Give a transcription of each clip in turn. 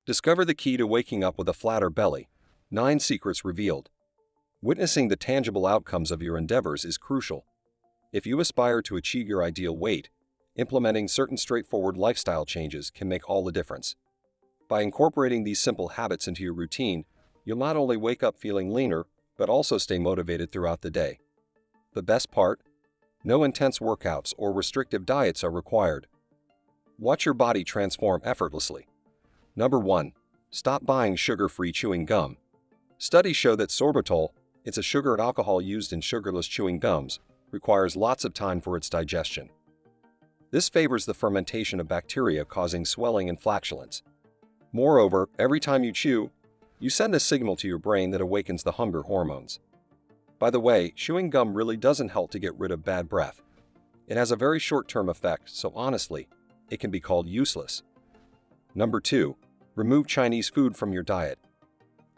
Discover the key to waking up with a flatter belly. 9 secrets revealed. Witnessing the tangible outcomes of your endeavors is crucial. If you aspire to achieve your ideal weight, implementing certain straightforward lifestyle changes can make all the difference. By incorporating these simple habits into your routine, you'll not only wake up feeling leaner, but also stay motivated throughout the day. The best part? No intense workouts or restrictive diets are required. Watch your body transform effortlessly. Number 1. Stop buying sugar-free chewing gum. Studies show that sorbitol, it's a sugar and alcohol used in sugarless chewing gums, requires lots of time for its digestion. This favors the fermentation of bacteria, causing swelling and flatulence. Moreover, every time you chew, you send a signal to your brain that awakens the hunger hormones. By the way, chewing gum really doesn't help to get rid of bad breath. It has a very short-term effect, so honestly, it can be called useless. Number 2. Remove Chinese food from your diet.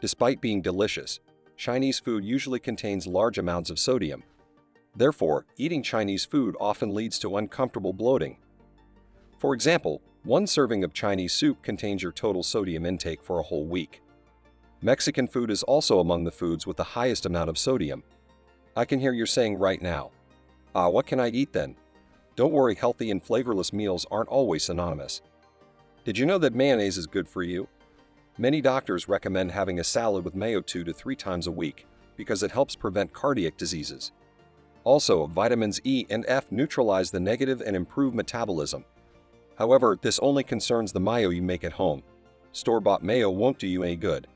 Despite being delicious, Chinese food usually contains large amounts of sodium. Therefore, eating Chinese food often leads to uncomfortable bloating. For example, one serving of Chinese soup contains your total sodium intake for a whole week. Mexican food is also among the foods with the highest amount of sodium. I can hear you saying right now, what can I eat then? Don't worry, healthy and flavorless meals aren't always synonymous. Did you know that mayonnaise is good for you? Many doctors recommend having a salad with mayo 2 to 3 times a week because it helps prevent cardiac diseases. Also, vitamins E and F neutralize the negative and improve metabolism. However, this only concerns the mayo you make at home. Store-bought mayo won't do you any good.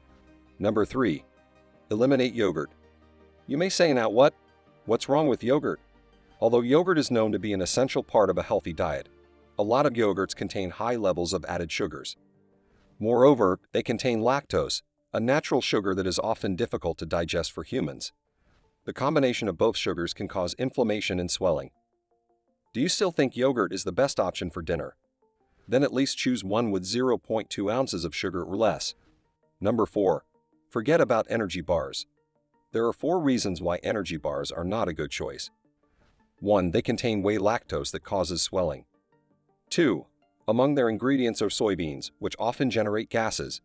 Number 3. Eliminate yogurt. You may say, now what? What's wrong with yogurt? Although yogurt is known to be an essential part of a healthy diet, a lot of yogurts contain high levels of added sugars. Moreover, they contain lactose, a natural sugar that is often difficult to digest for humans. The combination of both sugars can cause inflammation and swelling. Do you still think yogurt is the best option for dinner? Then at least choose one with 0.2 ounces of sugar or less. Number 4. Forget about energy bars. There are 4 reasons why energy bars are not a good choice. 1. They contain whey lactose that causes swelling. 2. Among their ingredients are soybeans, which often generate gases.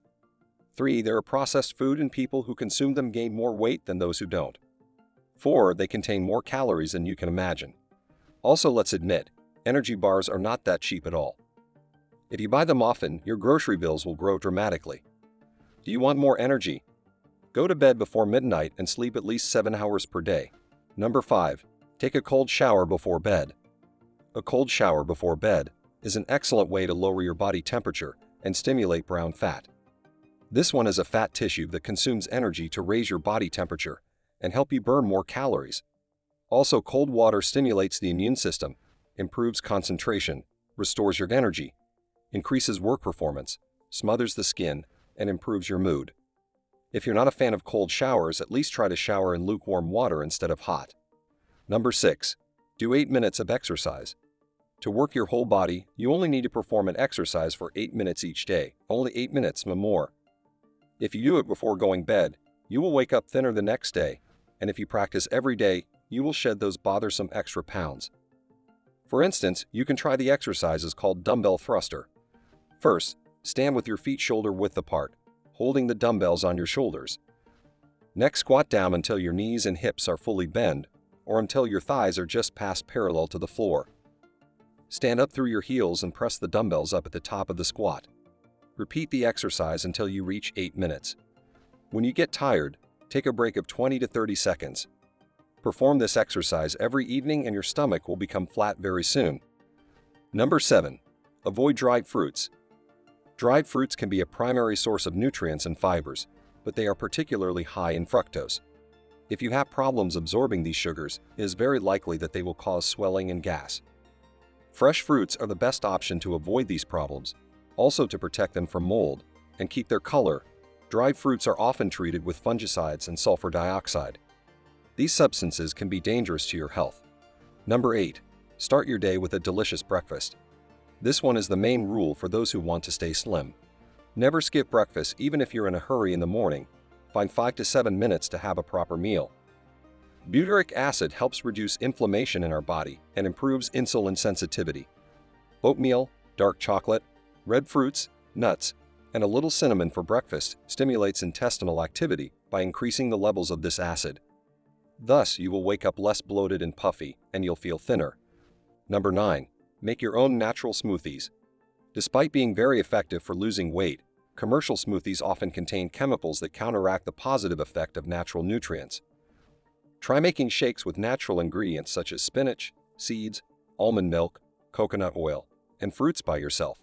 3. They're a processed food and people who consume them gain more weight than those who don't. 4. They contain more calories than you can imagine. Also, let's admit, energy bars are not that cheap at all. If you buy them often, your grocery bills will grow dramatically. Do you want more energy? Go to bed before midnight and sleep at least 7 hours per day. Number 5. Take a cold shower before bed. A cold shower before bed is an excellent way to lower your body temperature and stimulate brown fat. This one is a fat tissue that consumes energy to raise your body temperature and help you burn more calories. Also, cold water stimulates the immune system, improves concentration, restores your energy, increases work performance, smothers the skin, and improves your mood. If you're not a fan of cold showers, at least try to shower in lukewarm water instead of hot. Number 6. Do 8 minutes of exercise. To work your whole body, you only need to perform an exercise for 8 minutes each day, only 8 minutes, no more. If you do it before going to bed, you will wake up thinner the next day, and if you practice every day, you will shed those bothersome extra pounds. For instance, you can try the exercises called dumbbell thruster. First, stand with your feet shoulder-width apart, holding the dumbbells on your shoulders. Next, squat down until your knees and hips are fully bent, or until your thighs are just past parallel to the floor. Stand up through your heels and press the dumbbells up at the top of the squat. Repeat the exercise until you reach 8 minutes. When you get tired, take a break of 20 to 30 seconds. Perform this exercise every evening and your stomach will become flat very soon. Number 7. Avoid dried fruits. Dried fruits can be a primary source of nutrients and fibers, but they are particularly high in fructose. If you have problems absorbing these sugars, it is very likely that they will cause swelling and gas. Fresh fruits are the best option to avoid these problems, also to protect them from mold and keep their color. Dried fruits are often treated with fungicides and sulfur dioxide. These substances can be dangerous to your health. Number 8. Start your day with a delicious breakfast. This one is the main rule for those who want to stay slim. Never skip breakfast even if you're in a hurry in the morning. Find 5 to 7 minutes to have a proper meal. Butyric acid helps reduce inflammation in our body and improves insulin sensitivity. Oatmeal, dark chocolate, red fruits, nuts, And a little cinnamon for breakfast stimulates intestinal activity by increasing the levels of this acid. Thus, you will wake up less bloated and puffy, and you'll feel thinner. Number 9. Make your own natural smoothies. Despite being very effective for losing weight, commercial smoothies often contain chemicals that counteract the positive effect of natural nutrients. Try making shakes with natural ingredients such as spinach, seeds, almond milk, coconut oil, and fruits by yourself.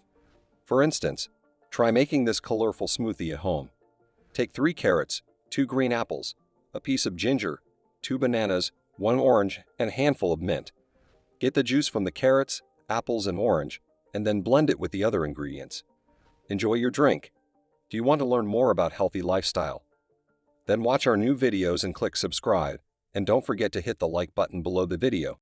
For instance, try making this colorful smoothie at home. Take 3 carrots, 2 green apples, a piece of ginger, 2 bananas, 1 orange, and a handful of mint. Get the juice from the carrots, apples, and orange, and then blend it with the other ingredients. Enjoy your drink. Do you want to learn more about healthy lifestyle? Then watch our new videos and click subscribe, and don't forget to hit the like button below the video.